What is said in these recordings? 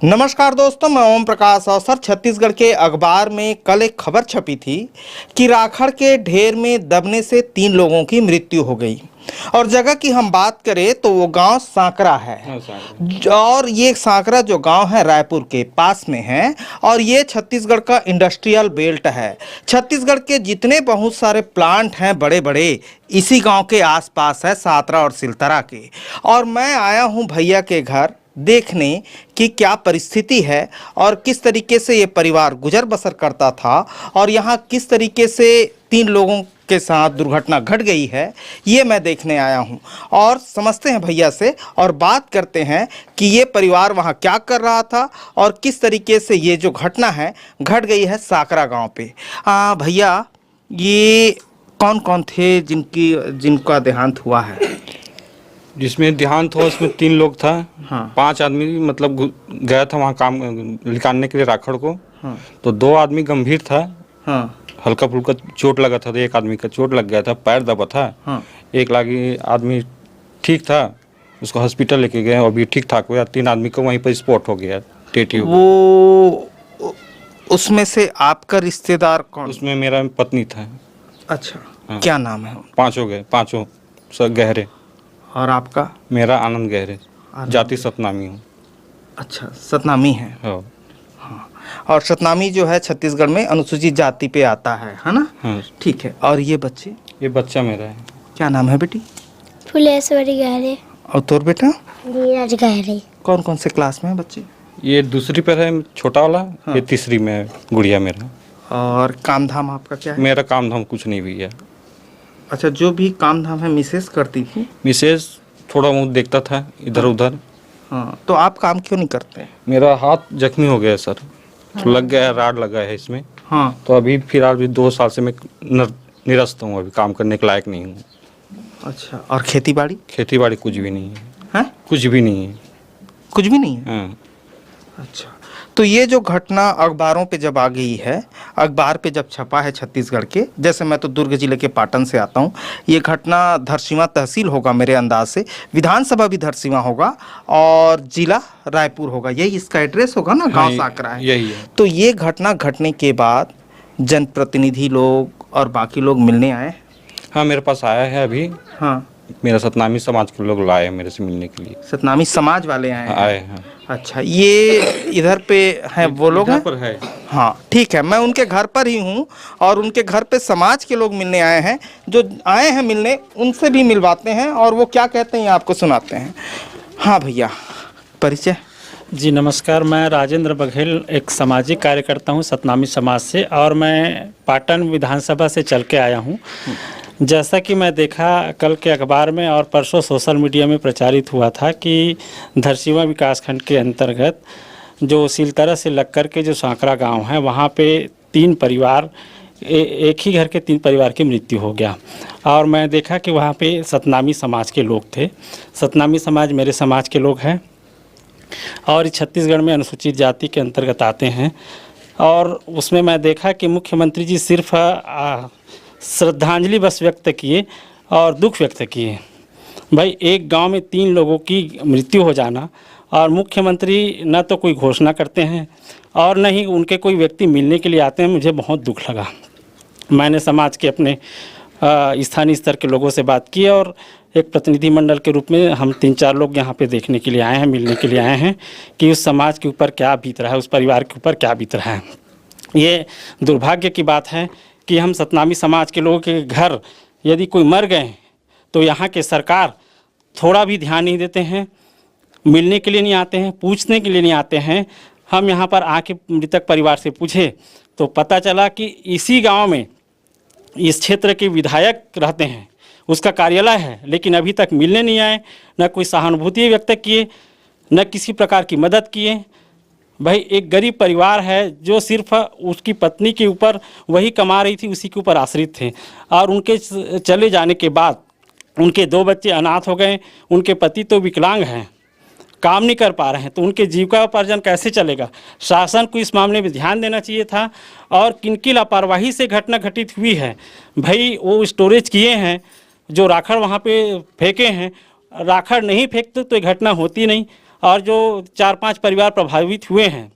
नमस्कार दोस्तों, मैं ओम प्रकाश अवसर। छत्तीसगढ़ के अखबार में कल एक खबर छपी थी कि राखड़ के ढेर में दबने से 3 लोगों की मृत्यु हो गई। और जगह की हम बात करें तो वो गांव सांकरा है। और ये सांकरा जो गांव है रायपुर के पास में है और ये छत्तीसगढ़ का इंडस्ट्रियल बेल्ट है। छत्तीसगढ़ के जितने बहुत सारे प्लांट हैं बड़े बड़े इसी गांव के आसपास है, सातरा और सिलतरा के। और मैं आया हूं भैया के घर देखने कि क्या परिस्थिति है और किस तरीके से ये परिवार गुजर बसर करता था और यहाँ किस तरीके से 3 लोगों के साथ दुर्घटना घट गई है, ये मैं देखने आया हूँ। और समझते हैं भैया से और बात करते हैं कि ये परिवार वहाँ क्या कर रहा था और किस तरीके से ये जो घटना है घट गई है सांकरा गांव पे। भैया, ये कौन कौन थे जिनका देहांत हुआ है? जिसमें देहांत हुआ उसमें 3 लोग था। हाँ। 5 आदमी मतलब गया था वहाँ काम निकालने के लिए राखड़ को। हाँ। तो 2 आदमी गंभीर था। हाँ। हल्का फुल्का चोट लगा था, तो एक आदमी का चोट लग गया था, पैर दबा था। हाँ। एक लागी आदमी ठीक था, उसको हॉस्पिटल लेके गए, अभी ठीक ठाक हुआ। 3 आदमी को वहीं पर स्पॉट हो गया, टेटी हो गया। वो उसमें से आपका रिश्तेदार कौन? उसमें मेरा पत्नी था। अच्छा। हाँ। क्या नाम है? 5 हो गए, 5 सब गहरे। और आपका? मेरा आनंद गहरे, जाति सतनामी हूँ। अच्छा, सतनामी है। हाँ। हाँ। और सतनामी जो है छत्तीसगढ़ में अनुसूचित जाति पे आता है ना? हाँ। ठीक है। और ये बच्चे? ये बच्चा मेरा है। क्या नाम है बेटी? फुलेश्वरी गहरे। और तोर बेटा? नीरज गहरे। कौन कौन से क्लास में है बच्चे? ये दूसरी पर है छोटा वाला। हाँ। ये तीसरी में है गुड़िया मेरा। और काम धाम आपका क्या है? मेरा काम धाम कुछ नहीं भैया। अच्छा, जो भी काम धाम है मिसेस करती थी? मिसेस थोड़ा मुँह देखता था इधर उधर। हाँ। तो आप काम क्यों नहीं करते? मेरा हाथ जख्मी हो गया सर, तो लग गया है, राड लगा है इसमें। हाँ। तो अभी फिलहाल भी 2 साल से मैं निरस्त हूँ, अभी काम करने के लायक नहीं हूँ। अच्छा। और खेती बाड़ी? खेती बाड़ी कुछ भी नहीं है। हैं? कुछ भी नहीं है। कुछ भी नहीं है? हाँ। अच्छा। तो ये जो घटना अखबारों पे जब आ गई है, अखबार पे जब छपा है छत्तीसगढ़ के, जैसे मैं तो दुर्ग जिले के पाटन से आता हूँ, ये घटना धरसींवा तहसील होगा मेरे अंदाज से, विधानसभा भी धरसींवा होगा और जिला रायपुर होगा, यही इसका एड्रेस होगा ना? गांव सांकरा है। यही है। तो ये घटना घटने के बाद जनप्रतिनिधि लोग और बाकी लोग मिलने आए? हाँ, मेरे पास आया है अभी। हाँ। मेरा सतनामी समाज के लोग लाए हैं मेरे से मिलने के लिए। सतनामी समाज वाले आए हैं? आए हैं। अच्छा, ये इधर पे हैं वो लोग हैं? पर है। हाँ, ठीक है। मैं उनके घर पर ही हूँ और उनके घर पे समाज के लोग मिलने आए हैं। जो आए हैं मिलने उनसे भी मिलवाते हैं और वो क्या कहते हैं आपको सुनाते हैं। हाँ भैया, परिचय? जी नमस्कार, मैं राजेंद्र बघेल एक सामाजिक कार्यकर्ता हूँ सतनामी समाज से और मैं पाटन विधानसभा से चल के आया हूँ। जैसा कि मैं देखा कल के अखबार में और परसों सोशल मीडिया में प्रचारित हुआ था कि धरसींवा विकासखंड के अंतर्गत जो सिलतरा से लग कर के जो सांकरा गांव है वहाँ पे 3 परिवार एक ही घर के 3 परिवार की मृत्यु हो गया। और मैं देखा कि वहाँ पे सतनामी समाज के लोग थे। सतनामी समाज मेरे समाज के लोग हैं और छत्तीसगढ़ में अनुसूचित जाति के अंतर्गत आते हैं। और उसमें मैं देखा कि मुख्यमंत्री जी सिर्फ श्रद्धांजलि बस व्यक्त किए और दुख व्यक्त किए। भाई, एक गांव में 3 लोगों की मृत्यु हो जाना और मुख्यमंत्री न तो कोई घोषणा करते हैं और न ही उनके कोई व्यक्ति मिलने के लिए आते हैं, मुझे बहुत दुख लगा। मैंने समाज के अपने स्थानीय स्तर के लोगों से बात की और एक प्रतिनिधि मंडल के रूप में हम 3-4 लोग यहाँ पे देखने के लिए आए हैं, मिलने के लिए आए हैं कि उस समाज के ऊपर क्या बीत रहा है, उस परिवार के ऊपर क्या बीत रहा है। ये दुर्भाग्य की बात है कि हम सतनामी समाज के लोगों के घर यदि कोई मर गए तो यहाँ के सरकार थोड़ा भी ध्यान नहीं देते हैं, मिलने के लिए नहीं आते हैं, पूछने के लिए नहीं आते हैं। हम यहाँ पर आके मृतक परिवार से पूछे तो पता चला कि इसी गांव में इस क्षेत्र के विधायक रहते हैं, उसका कार्यालय है, लेकिन अभी तक मिलने नहीं आए, न कोई सहानुभूति व्यक्त किए, न किसी प्रकार की मदद किए। भाई, एक गरीब परिवार है जो सिर्फ उसकी पत्नी के ऊपर वही कमा रही थी, उसी के ऊपर आश्रित थे और उनके चले जाने के बाद उनके 2 बच्चे अनाथ हो गए। उनके पति तो विकलांग हैं, काम नहीं कर पा रहे हैं, तो उनके जीविकोपार्जन कैसे चलेगा? शासन को इस मामले में ध्यान देना चाहिए था। और किनकी लापरवाही से घटना घटित हुई है? भाई, वो स्टोरेज किए हैं, जो राखड़ वहाँ पे फेंके हैं, राखड़ नहीं फेंकते तो ये घटना होती नहीं। और जो 4-5 परिवार प्रभावित हुए हैं,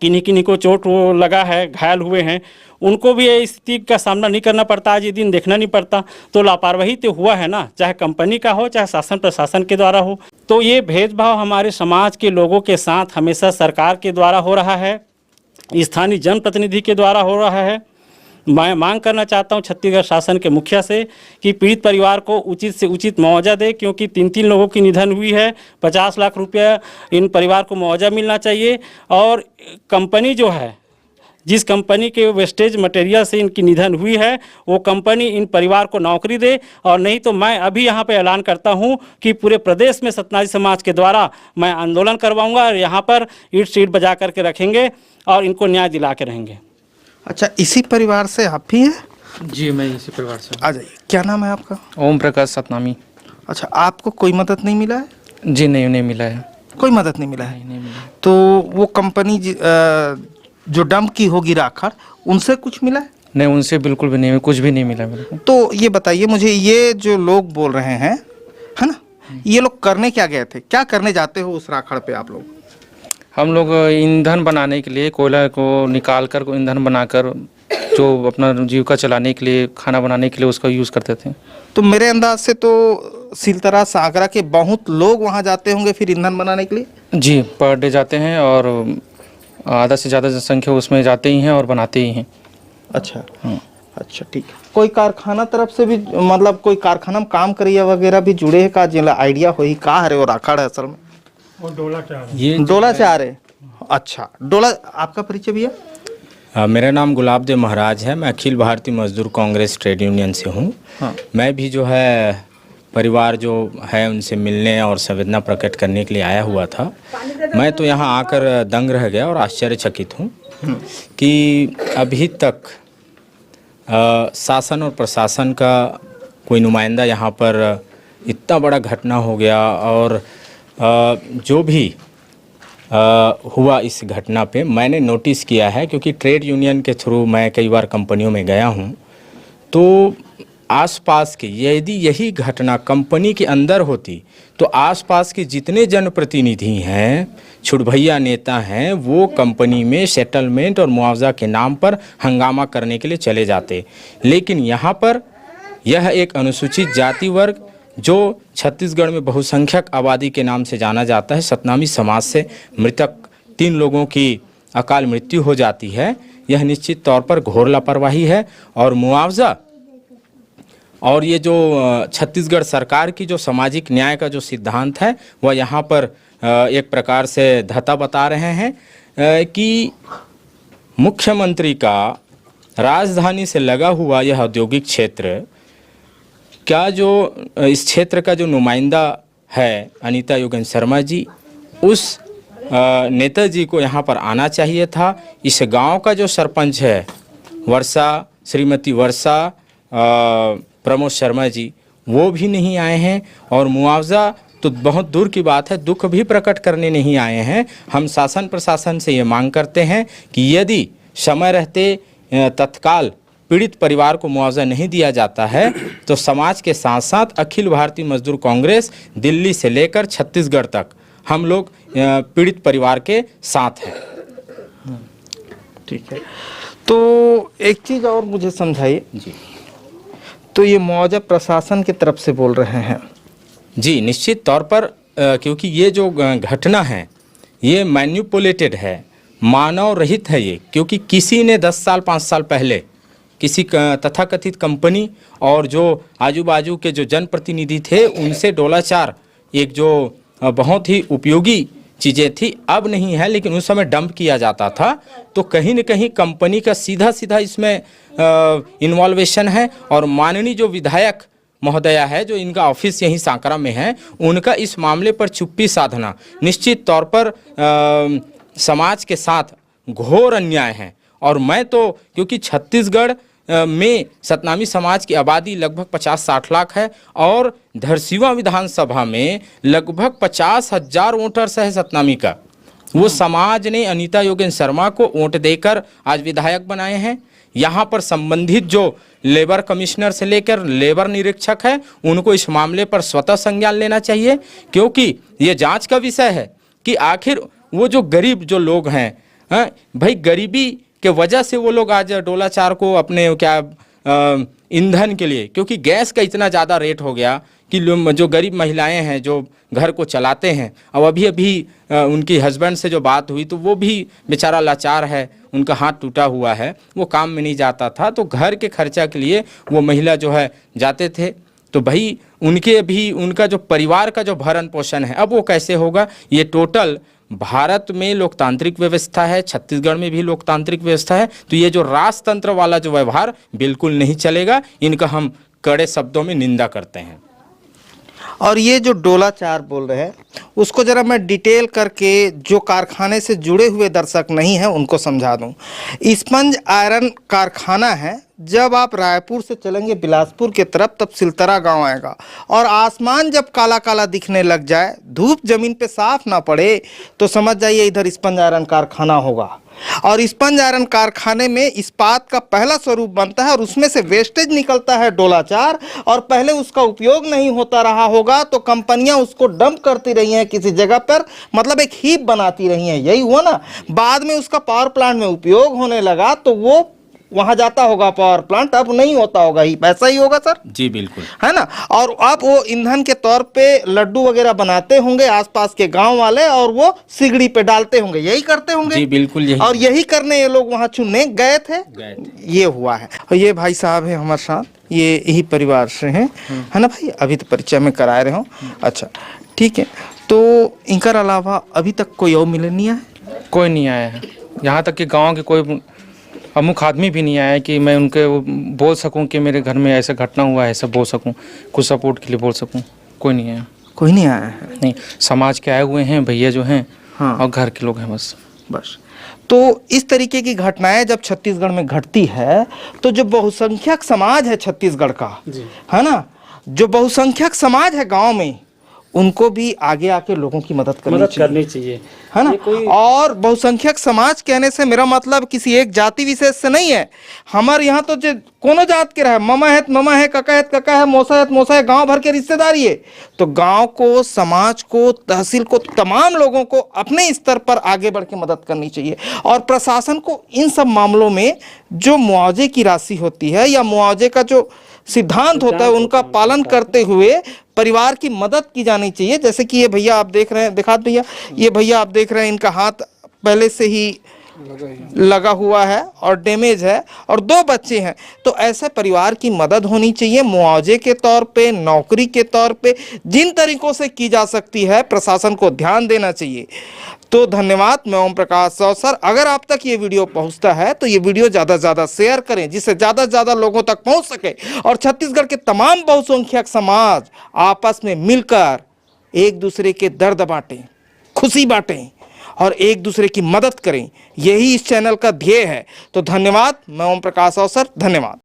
किन्हीं किन्हीं को चोट वो लगा है, घायल हुए हैं, उनको भी ये स्थिति का सामना नहीं करना पड़ता, आज ये दिन देखना नहीं पड़ता। तो लापरवाही तो हुआ है ना, चाहे कंपनी का हो, चाहे शासन प्रशासन के द्वारा हो। तो ये भेदभाव हमारे समाज के लोगों के साथ हमेशा सरकार के द्वारा हो रहा है, स्थानीय जनप्रतिनिधि के द्वारा हो रहा है। मैं मांग करना चाहता हूं छत्तीसगढ़ शासन के मुखिया से कि पीड़ित परिवार को उचित से उचित मुआवजा दे, क्योंकि 3 लोगों की निधन हुई है। 50 लाख रुपया इन परिवार को मुआवजा मिलना चाहिए। और कंपनी जो है, जिस कंपनी के वेस्टेज मटेरियल से इनकी निधन हुई है, वो कंपनी इन परिवार को नौकरी दे, और नहीं तो मैं अभी यहाँ पे ऐलान करता हूँ कि पूरे प्रदेश में सतनामी समाज के द्वारा मैं आंदोलन करवाऊँगा और यहाँ पर ईंट सीट बजा करके रखेंगे और इनको न्याय दिला के रहेंगे। अच्छा, इसी परिवार से आप भी हैं? जी, मैं इसी परिवार से आ जाइए, क्या नाम है आपका? ओम प्रकाश सतनामी। अच्छा, आपको कोई मदद नहीं मिला है? जी नहीं मिला है। कोई मदद नहीं मिला है? नहीं मिला। तो वो कंपनी जो डंप की होगी राखड़, उनसे कुछ मिला है? नहीं, उनसे बिल्कुल भी नहीं, कुछ भी नहीं मिला मेरे को। तो ये बताइए मुझे, ये जो लोग बोल रहे हैं, है ना, ये लोग करने क्या गए थे? क्या करने जाते हो उस राखड़ पे आप लोग? हम लोग ईंधन बनाने के लिए, कोयला को निकाल कर ईंधन बनाकर जो अपना जीविका चलाने के लिए, खाना बनाने के लिए उसका यूज़ करते थे। तो मेरे अंदाज से तो सिलतरा सागरा के बहुत लोग वहाँ जाते होंगे फिर ईंधन बनाने के लिए? जी, पर डे जाते हैं और आधा से ज़्यादा जनसंख्या उसमें जाते ही हैं और बनाते ही हैं। अच्छा, अच्छा, ठीक है। कोई कारखाना तरफ से भी, मतलब कोई कारखाना में काम करिए वगैरह भी जुड़े है का? जिला आइडिया हो ही का है वो राखड़ है असल में? ये डोला से आ रहे? अच्छा, डोला। आपका परिचय भैया? मेरा नाम गुलाबदेव महाराज है। मैं अखिल भारतीय मजदूर कांग्रेस ट्रेड यूनियन से हूँ। हाँ। मैं भी जो है परिवार जो है उनसे मिलने और संवेदना प्रकट करने के लिए आया हुआ था। मैं तो यहाँ आकर दंग रह गया और आश्चर्यचकित हूँ कि अभी तक शासन और प्रशासन का कोई नुमाइंदा यहाँ पर इतना बड़ा घटना हो गया, और जो भी हुआ इस घटना पे मैंने नोटिस किया है, क्योंकि ट्रेड यूनियन के थ्रू मैं कई बार कंपनियों में गया हूँ। तो आसपास के, यदि यही घटना कंपनी के अंदर होती तो आसपास के जितने जनप्रतिनिधि हैं, छुटभैया नेता हैं, वो कंपनी में सेटलमेंट और मुआवजा के नाम पर हंगामा करने के लिए चले जाते। लेकिन यहाँ पर यह एक अनुसूचित जाति वर्ग जो छत्तीसगढ़ में बहुसंख्यक आबादी के नाम से जाना जाता है, सतनामी समाज से मृतक 3 लोगों की अकाल मृत्यु हो जाती है। यह निश्चित तौर पर घोर लापरवाही है। और मुआवजा और ये जो छत्तीसगढ़ सरकार की जो सामाजिक न्याय का जो सिद्धांत है, वह यहाँ पर एक प्रकार से धता बता रहे हैं कि मुख्यमंत्री का राजधानी से लगा हुआ यह औद्योगिक क्षेत्र, क्या जो इस क्षेत्र का जो नुमाइंदा है अनीता योगेंद्र शर्मा जी, उस नेताजी को यहाँ पर आना चाहिए था। इस गांव का जो सरपंच है वर्षा, श्रीमती वर्षा प्रमोद शर्मा जी, वो भी नहीं आए हैं। और मुआवजा तो बहुत दूर की बात है, दुख भी प्रकट करने नहीं आए हैं। हम शासन प्रशासन से ये मांग करते हैं कि यदि समय रहते तत्काल पीड़ित परिवार को मुआवजा नहीं दिया जाता है तो समाज के साथ साथ अखिल भारतीय मजदूर कांग्रेस दिल्ली से लेकर छत्तीसगढ़ तक हम लोग पीड़ित परिवार के साथ हैं। ठीक है, तो एक चीज़ और मुझे समझाइए जी। तो ये मुआवजा प्रशासन की तरफ से बोल रहे हैं? जी, निश्चित तौर पर क्योंकि ये जो घटना है ये मैन्युपुलेटेड है, मानव रहित है ये, क्योंकि किसी ने 10 साल 5 साल पहले किसी तथाकथित कंपनी और जो आजू बाजू के जो जनप्रतिनिधि थे उनसे डोलाचार, एक जो बहुत ही उपयोगी चीज़ें थी, अब नहीं है लेकिन उस समय डंप किया जाता था। तो कहीं न कहीं कंपनी का सीधा सीधा इसमें इन्वॉल्वेशन है। और माननीय जो विधायक महोदया है, जो इनका ऑफिस यहीं सांकरा में है, उनका इस मामले पर चुप्पी साधना निश्चित तौर पर समाज के साथ घोर अन्याय है। और मैं तो, क्योंकि छत्तीसगढ़ में सतनामी समाज की आबादी लगभग 50-60 लाख है और धरसीवा विधानसभा में लगभग 50,000 वोटर्स है सतनामी का। वो समाज ने अनीता योगेंद्र शर्मा को वोट देकर आज विधायक बनाए हैं। यहाँ पर संबंधित जो लेबर कमिश्नर से लेकर लेबर निरीक्षक है, उनको इस मामले पर स्वतः संज्ञान लेना चाहिए, क्योंकि ये जांच का विषय है कि आखिर वो जो गरीब जो लोग हैं, हाँ भाई, गरीबी के वजह से वो लोग आज डोला 4 को अपने क्या ईंधन के लिए, क्योंकि गैस का इतना ज़्यादा रेट हो गया कि जो गरीब महिलाएं हैं जो घर को चलाते हैं, अब अभी अभी उनकी हस्बैंड से जो बात हुई तो वो भी बेचारा लाचार है, उनका हाथ टूटा हुआ है, वो काम में नहीं जाता था, तो घर के खर्चा के लिए वो महिला जो है जाते थे। तो भाई उनके भी उनका जो परिवार का जो भरण पोषण है अब वो कैसे होगा? ये टोटल भारत में लोकतांत्रिक व्यवस्था है, छत्तीसगढ़ में भी लोकतांत्रिक व्यवस्था है, तो ये जो राजतंत्र वाला जो व्यवहार बिल्कुल नहीं चलेगा। इनका हम कड़े शब्दों में निंदा करते हैं। और ये जो डोला 4 बोल रहे हैं उसको ज़रा मैं डिटेल करके जो कारखाने से जुड़े हुए दर्शक नहीं हैं उनको समझा दूं। स्पंज आयरन कारखाना है। जब आप रायपुर से चलेंगे बिलासपुर के तरफ तब सिलतरा गांव आएगा और आसमान जब काला काला दिखने लग जाए, धूप जमीन पे साफ ना पड़े, तो समझ जाइए इधर स्पंज आयरन कारखाना होगा। और स्पंज आयरन कारखाने में इस्पात का पहला स्वरूप बनता है और उसमें से वेस्टेज निकलता है डोला 4, और पहले उसका उपयोग नहीं होता रहा होगा तो कंपनियां उसको डंप करती रही हैं किसी जगह पर, मतलब एक हीप बनाती रही हैं, यही हुआ ना। बाद में उसका पावर प्लांट में उपयोग होने लगा तो वो वहां जाता होगा पावर प्लांट, अब नहीं होता होगा ही, ऐसा ही होगा सर? जी बिल्कुल, है ना। और अब वो ईंधन के तौर पे लड्डू वगैरह बनाते होंगे आसपास के गांव वाले और वो सिगड़ी पे डालते होंगे, यही करते होंगे। जी बिल्कुल, यही। और यही करने ये लोग वहां चुनने गए थे, ये हुआ है। और ये भाई साहब है हमारे साथ, ये यही परिवार से हैं, है ना भाई? अभी तो परिचय में करा रहे हो। अच्छा ठीक है, तो इनकर अलावा अभी तक कोई और मिले नहीं है? कोई नहीं आया है, यहाँ तक कि गांव के कोई प्रमुख आदमी भी नहीं आया है कि मैं उनके वो बोल सकूं कि मेरे घर में ऐसा घटना हुआ है, ऐसा बोल सकूं, कुछ सपोर्ट के लिए बोल सकूं। कोई नहीं आया। कोई नहीं आया है? नहीं, समाज के आए हुए हैं भैया जो हैं, हाँ, और घर के लोग हैं बस। तो इस तरीके की घटनाएं जब छत्तीसगढ़ में घटती है तो जो बहुसंख्यक समाज है छत्तीसगढ़ का, है ना, जो बहुसंख्यक समाज है गांव में, उनको भी आगे आके लोगों की मदद करनी चाहिए, है ना। और बहुसंख्यक समाज कहने से मेरा मतलब किसी एक जाति विशेष से नहीं है। हमारे यहाँ तो जो कोनो जात के रहे, मामा है मामा है, काका है काका है, मौसा है मौसा है, गांव भर के रिश्तेदारी है। तो गांव को, समाज को, तहसील को, तमाम लोगों को अपने स्तर पर आगे बढ़ के मदद करनी चाहिए। और प्रशासन को इन सब मामलों में जो मुआवजे की राशि होती है या मुआवजे का जो सिद्धांत होता है उनका पालन करते हुए परिवार की मदद की जानी चाहिए। जैसे कि ये भैया आप देख रहे हैं, दिखा भैया, ये भैया आप देख रहे हैं, इनका हाथ पहले से ही लगा हुआ है और डैमेज है और 2 बच्चे हैं। तो ऐसे परिवार की मदद होनी चाहिए मुआवजे के तौर पे, नौकरी के तौर पे, जिन तरीकों से की जा सकती है प्रशासन को ध्यान देना चाहिए। तो धन्यवाद। मैं ओम प्रकाश साव सर। अगर आप तक ये वीडियो पहुंचता है तो ये वीडियो ज़्यादा से ज़्यादा शेयर करें जिससे ज़्यादा से ज़्यादा लोगों तक पहुंच सके और छत्तीसगढ़ के तमाम बहुसंख्यक समाज आपस में मिलकर एक दूसरे के दर्द बांटें, खुशी बांटें और एक दूसरे की मदद करें। यही इस चैनल का ध्येय है। तो धन्यवाद। मैं ओम प्रकाश साव सर, धन्यवाद।